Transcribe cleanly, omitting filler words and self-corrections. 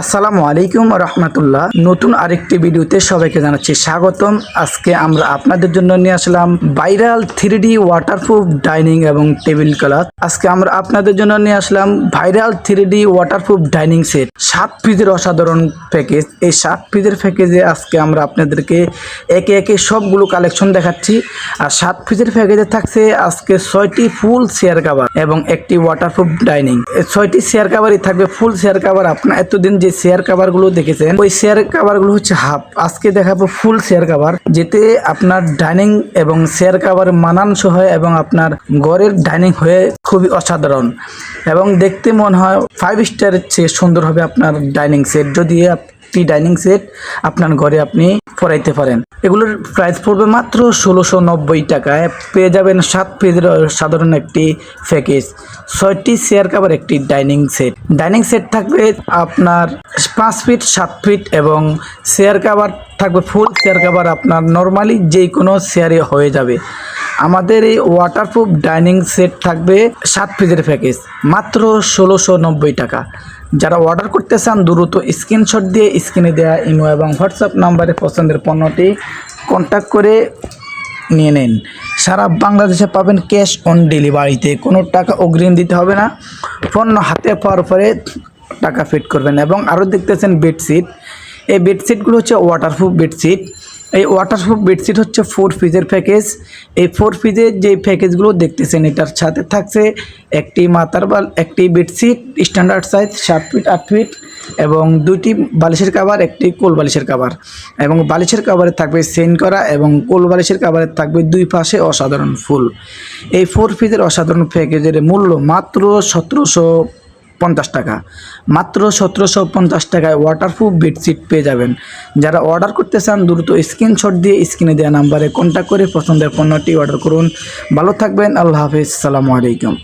আসসালামু আলাইকুম রহমতুল্লাহ। নতুন আরেকটি ভিডিওতে সবাইকে জানাচ্ছি স্বাগতম। আজকে আমরা আপনাদের জন্য নিয়ে আসলাম ভাইরাল 3D ওয়াটারপ্রুফ ডাইনিং এবং টেবিল ক্লথ। আজকে আমরা আপনাদের জন্য নিয়ে আসলাম viral 3D waterproof dining set 7 পিসের অসাধারণ প্যাকেজ। এই 7 পিসের প্যাকেজে আজকে আমরা আপনাদেরকে একে একে সবগুলো কালেকশন দেখাচ্ছি। আর 7 পিসের প্যাকেজে থাকছে আজকে 6টি ফুল চেয়ার কভার এবং একটি ওয়াটারপ্রুফ ডাইনিং। এই 6টি চেয়ার কভারই থাকবে ফুল চেয়ার কভার। আপনার এতদিন যে চেয়ার কভার গুলো দেখেছেন ওই চেয়ার কভার গুলো হচ্ছে হাফ। আজকে দেখাবো ফুল চেয়ার কভার, যেতে আপনার ডাইনিং এবং চেয়ার কভার মানানসই হয় এবং আপনার ঘরের ডাইনিং হয়ে খুবই অসাধারণ এবং দেখতে মনে হয় 5 স্টারের চেয়ে সুন্দর হবে আপনার ডাইনিং সেট। যদি একটি ডাইনিং সেট আপনার ঘরে আপনি পরাইতে পারেন। এগুলোর প্রাইস পড়বে মাত্র 1690 টাকায়। পেয়ে যাবেন 7 পিসের সাধারণ একটি প্যাকেজ, 6টি চেয়ার কভার, একটি ডাইনিং সেট। ডাইনিং সেট থাকবে আপনার 5 ফিট 7 ফিট এবং চেয়ার কভার থাকবে ফুল চেয়ার কভার। আপনার নর্মালি যে কোনো চেয়ারে হয়ে যাবে। আমাদের এই ওয়াটারপ্রুফ ডাইনিং সেট থাকবে 7 পিসের প্যাকেজ, মাত্র 1690 টাকা। যারা অর্ডার করতে চান দ্রুত স্ক্রিনশট দিয়ে স্ক্রিনে দেওয়া ইমো এবং হোয়াটসঅ্যাপ নাম্বারে পছন্দের পণ্যটি কন্ট্যাক্ট করে নিয়ে নিন। সারা বাংলাদেশে পাবেন ক্যাশ অন ডেলিভারিতে, কোনো টাকা অগ্রিম দিতে হবে না। পণ্য হাতে পাওয়ার পরে টাকা পেড করবেন। এবং আরও দেখতেছেন বেডশিট। এই বেডশিটগুলো হচ্ছে ওয়াটারপ্রুফ বেডশিট। এই ওয়াটারপ্রুফ বেডশিট হচ্ছে 4 পিসের প্যাকেজ। এই 4 পিসের যে প্যাকেজগুলো দেখতেছেন এটার সাথে থাকছে একটি মাথার বাল, একটি bedsheet standard size 7 feet 8 feet এবং 2টি বালিশের কভার, একটি কোল বালিশের কভার। এবং বালিশের কভারে থাকবে চেইন করা এবং কোল বালিশের কভারে থাকবে 2 পাশে অসাধারণ ফুল। এই 4 পিসের অসাধারণ প্যাকেজের মূল্য মাত্র 1750 টাকা। মাত্র 1750 টাকায় ওয়াটারপ্রুফ বেডশিট পেয়ে যাবেন। যারা অর্ডার করতে চান দ্রুত স্ক্রিনশট দিয়ে স্ক্রিনে দেওয়া নাম্বারে কন্ট্যাক্ট করে পছন্দের পণ্যটি অর্ডার করুন। ভালো থাকবেন। আল্লাহ হাফেজ। আসসালামু আলাইকুম।